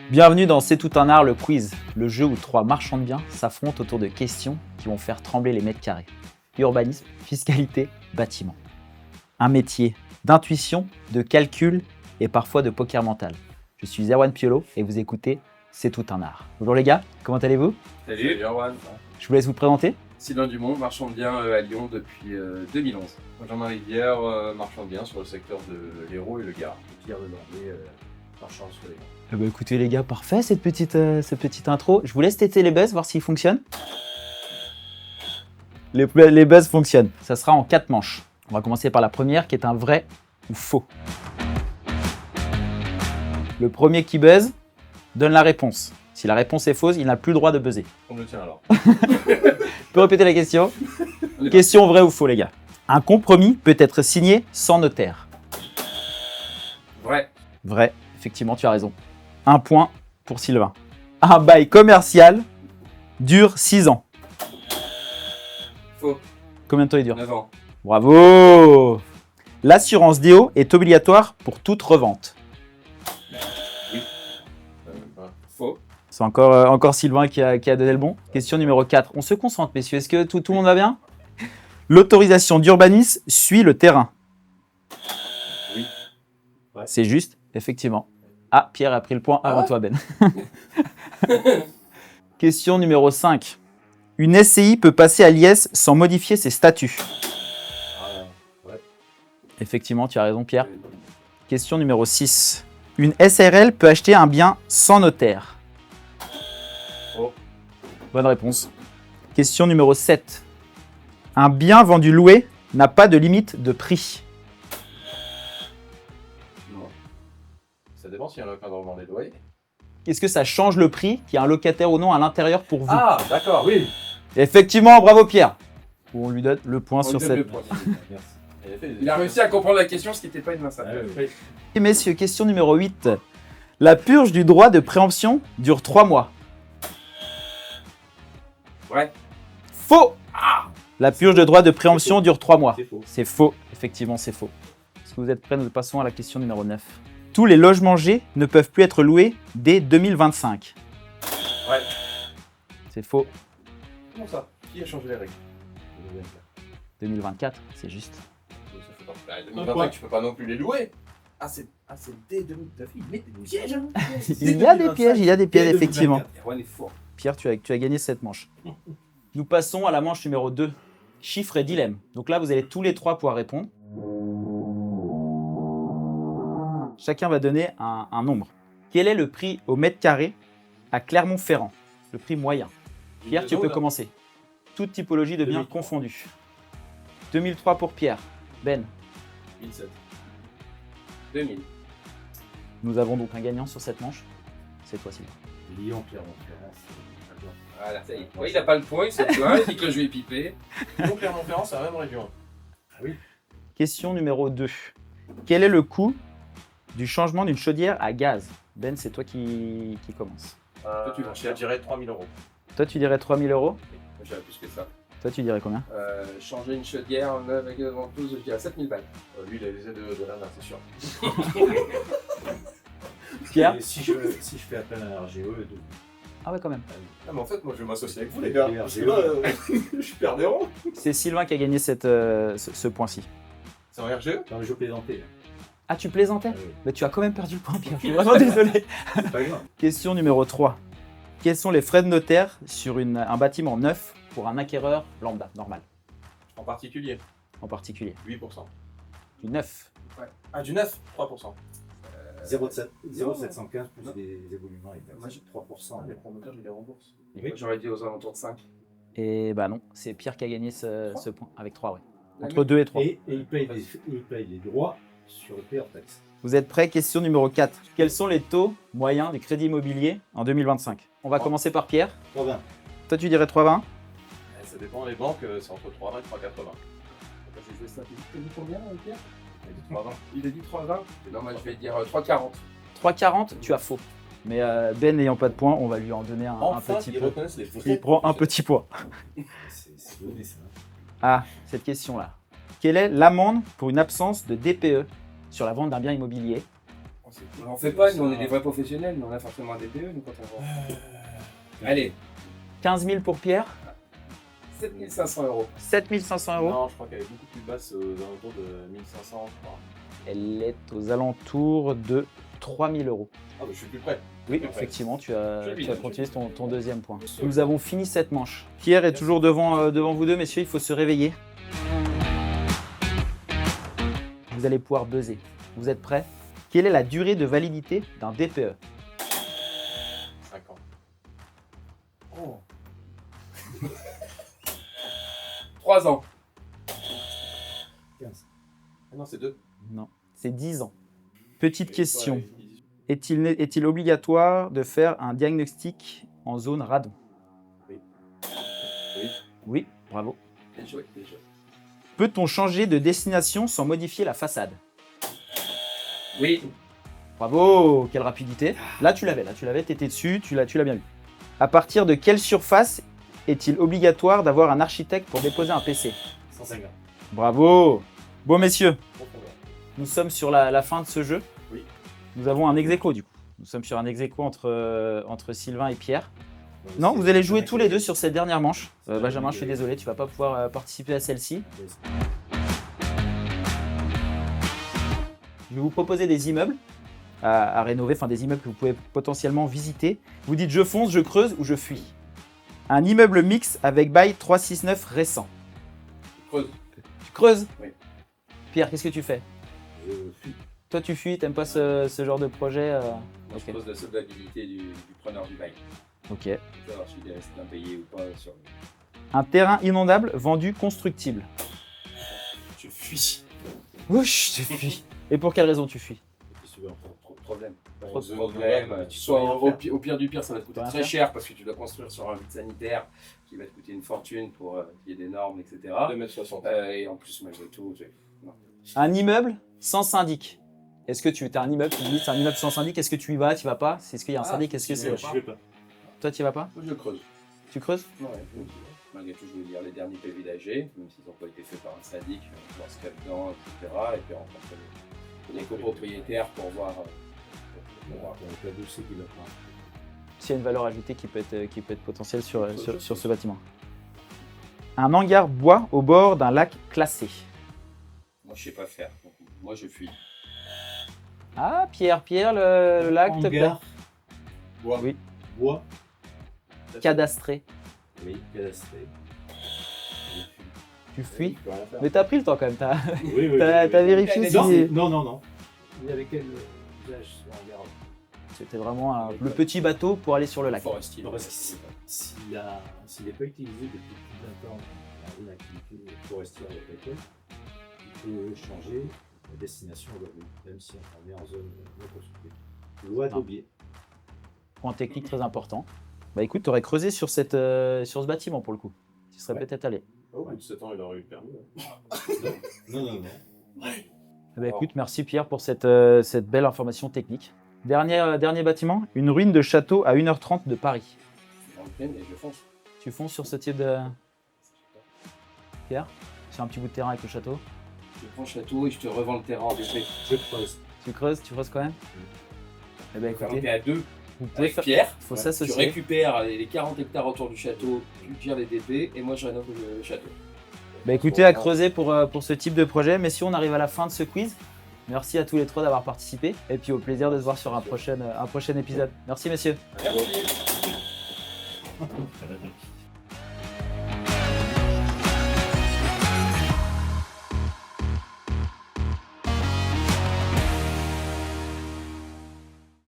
Bienvenue dans C'est tout un art, le quiz, le jeu où trois marchands de biens s'affrontent autour de questions qui vont faire trembler les mètres carrés. Urbanisme, fiscalité, bâtiment. Un métier d'intuition, de calcul et parfois de poker mental. Je suis Erwan Piolo et vous écoutez C'est tout un art. Bonjour les gars, comment allez-vous? Salut Erwan. Je vous laisse vous présenter. Sylvain Dumont, marchand de biens à Lyon depuis 2011. Benjamin Rivière, marchand de biens sur le secteur de l'Hérault et le Gard. Pierre de Normandie, marchand sur les biens. Eh ben, écoutez les gars, parfait cette petite intro. Je vous laisse tester les buzz, voir s'ils fonctionnent. Les buzz fonctionnent. Ça sera en 4 manches. On va commencer par la première qui est un vrai ou faux. Le premier qui buzz donne la réponse. Si la réponse est fausse, il n'a plus le droit de buzzer. On le tient alors. Je peux répéter la question? Question vrai ou faux les gars. Un compromis peut être signé sans notaire. Vrai. Vrai, effectivement tu as raison. 1 point pour Sylvain. Un bail commercial dure 6 ans. Faux. Combien de temps il dure? 9 ans. Bravo! L'assurance déo est obligatoire pour toute revente. Faux. C'est encore Sylvain qui a donné le bon. Question numéro 4. On se concentre, messieurs. Est-ce que tout le monde va bien? L'autorisation d'urbanisme suit le terrain. Oui. Ouais. C'est juste, effectivement. Ah, Pierre a pris le point avant toi, Ben. Question numéro 5. Une SCI peut passer à l'IS sans modifier ses statuts. Ouais. Effectivement, tu as raison, Pierre. Question numéro 6. Une SARL peut acheter un bien sans notaire. Oh. Bonne réponse. Question numéro 7. Un bien vendu loué n'a pas de limite de prix. Non. Ça dépend s'il y a un encadrement des loyers. Est-ce que ça change le prix qu'il y a un locataire ou non à l'intérieur pour vous? Ah, d'accord, oui. Effectivement, bravo Pierre. On lui donne le point sur cette. Il a réussi à comprendre la question, ce qui n'était pas une mince affaire. Oui. Et messieurs, question numéro 8. La purge du droit de préemption dure 3 mois. Ouais. Faux. La purge de droit de préemption dure 3 mois. C'est faux. C'est faux. Effectivement, c'est faux. Est-ce que vous êtes prêts? Nous passons à la question numéro 9. Tous les logements G ne peuvent plus être loués dès 2025. Ouais. C'est faux. Comment ça? Qui a changé les règles? 2024, c'est juste. Ça fait pas... 2025, tu peux pas non plus les louer. Ah, c'est dès 2009. Il met des pièges, hein. Il y a des pièges, effectivement. Erwan est fort. Pierre, tu as gagné cette manche. Nous passons à la manche numéro 2. Chiffres et dilemme. Donc là, vous allez tous les trois pouvoir répondre. Chacun va donner un nombre. Quel est le prix au mètre carré à Clermont-Ferrand? Le prix moyen. Pierre, tu peux commencer. Toute typologie de biens 2003. confondus. 2003 pour Pierre. Ben, 2007. 2000. nous avons donc un gagnant sur cette manche. C'est toi, Sylvain. Lyon, Clermont-Ferrand, Voilà, ça y est. Ouais, il a pas le point, il sait pas, il dit que je vais piper. Lyon, Clermont-Ferrand, c'est la même région. Ah oui. Question numéro 2. Quel est le coût du changement d'une chaudière à gaz? Ben, c'est toi qui commence. Toi, tu vas Je dirais 3 000 €. Toi, tu dirais 3 000 €. Moi, j'avais plus que ça. Toi, tu dirais combien? Changer une chaudière neuve avec ventouse, je dirais 7000 balles. Lui, il a les aides de l'ANA, c'est sûr. Pierre? Et si je fais appel à un RGE, Ah ouais, quand même. Ah, mais en fait, moi, je vais m'associer avec vous, les gars. Les Parce que RGE. là, je perds des ronds. C'est Sylvain qui a gagné ce point-ci. C'est en RGE? non, mais je plaisantais. Ah, tu plaisantais? Ah oui. Mais tu as quand même perdu le point, Pierre. Je suis vraiment désolé. C'est pas grave. Question numéro 3. Quels sont les frais de notaire sur un bâtiment neuf pour un acquéreur lambda, normal, En particulier, en particulier? 8%. Du neuf. Ouais. Ah, du 9? 3%. 0,715 plus des évoluements et Moi, j'ai 3%. Les promoteurs, je les rembourse. Oui. J'aurais dit aux alentours de 5. Et bah non, c'est Pierre qui a gagné ce point, avec 3, ouais. La Entre 2 et 3. Et il paye les droits sur le pay hors taxe. Vous êtes prêts? Question numéro 4. Quels sont les taux moyens du crédit immobilier en 2025? On va commencer par Pierre. 3,20. Toi, tu dirais 3,20? Ça dépend des banques, c'est entre 3,20 et 3,80. J'ai fait ça. Tu dit combien, Pierre? Il a dit 3,20. Il a dit 3,20? Non, moi, je vais dire 3,40. 3,40, tu as faux. Mais Ben n'ayant pas de point, on va lui en donner un petit ils peu. reconnaissent les vrais. Il prend un petit point. C'est donné ça. Ah, cette question-là. Quelle est l'amende pour une absence de DPE sur la vente d'un bien immobilier On en fait pas, nous on est des vrais professionnels, mais on a forcément un DPE nous quand on vend. Allez, 15 000 pour Pierre, 7 500 €. 7 500 euros. Non, je crois qu'elle est beaucoup plus basse, aux alentours de 1500, je crois. Elle est aux alentours de 3 000 euros. Ah, bah, je suis plus près. Oui, Ouais. effectivement, tu as Joli, continué joli. ton deuxième point. Nous avons fini cette manche. Pierre est toujours devant vous deux, messieurs, il faut se réveiller. Vous allez pouvoir buzzer. Vous êtes prêts? Quelle est la durée de validité d'un DPE? 5 ans. Oh. 3 ans. 15. Ah non, c'est 2. Non, c'est 10 ans. Petite question. Est-il obligatoire de faire un diagnostic en zone radon? Oui. Oui, bravo. Bien joué, bien joué. Peut-on changer de destination sans modifier la façade? Oui. Bravo, quelle rapidité. Là tu l'avais, t'étais dessus, tu l'as bien eu. À partir de quelle surface est-il obligatoire d'avoir un architecte pour déposer un PC? 150. Bravo. Bon messieurs, Profondeur. nous sommes sur la fin de ce jeu. Oui. Nous avons un ex-aequo du coup. Nous sommes sur un ex-aequo entre Sylvain et Pierre. Non, vous allez jouer tous les deux sur cette dernière manche. Benjamin, je suis désolé, tu vas pas pouvoir participer à celle-ci. Je vais vous proposer des immeubles à rénover, enfin des immeubles que vous pouvez potentiellement visiter. Vous dites je fonce, je creuse ou je fuis. Un immeuble mix avec bail 369 récent. Creuse. Tu creuses? Oui. Pierre, qu'est-ce que tu fais? Je fuis. Toi tu fuis, t'aimes pas ce genre de projet Moi Ok. je pose la solvabilité du preneur du bail. Ok. Pour savoir s'il reste impayé ou pas sur le. Un terrain inondable vendu constructible. Je fuis. Ouch, tu fuis. Et pour quelle raison tu fuis? Qu'est-ce que tu veux en faire? Trop de problèmes. Trop de problèmes. tu Soit peux rien au faire. au pire du pire, ça va te coûter rien très faire. cher parce que tu dois construire sur un vide sanitaire qui va te coûter une fortune pour qu'il y ait des normes, etc. 2,60 m. Et en plus, malgré tout, non. Un immeuble sans syndic. Est-ce que tu as un immeuble, tu me dis c'est un immeuble sans syndic, est-ce que tu y vas, tu y vas pas? Est-ce qu'il y a un syndic, est-ce que Je c'est... vais pas. Toi tu y vas pas? Moi, je creuse. Tu creuses? Ouais, malgré tout, je vais lire les derniers PV d'AG, même s'ils n'ont pas été faits par un syndic, voir ce qu'il y a dedans, etc. Et puis rencontrer les copropriétaires pour voir. Avec la dossier qu'il a pas. S'il y a une valeur ajoutée qui peut être potentielle sur ce bâtiment. Un hangar bois au bord d'un lac classé. Moi, je sais pas faire. Donc, moi, je fuis. Ah, Pierre, le lac te plaît? Hangar. Bois. Oui. Bois. Cadastré. Oui. Cadastré. Tu fuis? Je peux rien faire. Mais t'as pris le temps quand même, t'as Oui, oui. t'as vérifié Non, si... non. Il y avait quel usage sur hangar? C'était vraiment le petit bateau pour aller sur le lac. Forestier. Non, parce que s'il n'est pas utilisé depuis plus de 20 ans dans une activité forestière agricole, il peut changer la destination aujourd'hui, même si on est en zone non construite. Loi d'Aubier. Point technique très important. Bah écoute, t'aurais creusé sur ce bâtiment pour le coup. Tu serais Ouais. peut-être allé. Au bout de 7 ans, il aurait eu le permis. Non. Eh ben, écoute, merci Pierre pour cette belle information technique. Dernier bâtiment, une ruine de château à 1h30 de Paris. Dans le plein et je fonce. Tu fonces sur ce type de... Pierre, sur un petit bout de terrain avec le château. Je prends le château et je te revends le terrain en DP. Je creuse. Tu creuses quand même. Eh ben Quand écoutez, t'es à deux, vous pouvez avec faire... Pierre, faut tu s'associer. récupères les 40 hectares autour du château, tu gères les DP et moi je rénove le château. Bah écoutez, à creuser pour ce type de projet. Mais si on arrive à la fin de ce quiz, merci à tous les trois d'avoir participé. Et puis au plaisir de se voir sur un prochain épisode. Merci messieurs. Merci.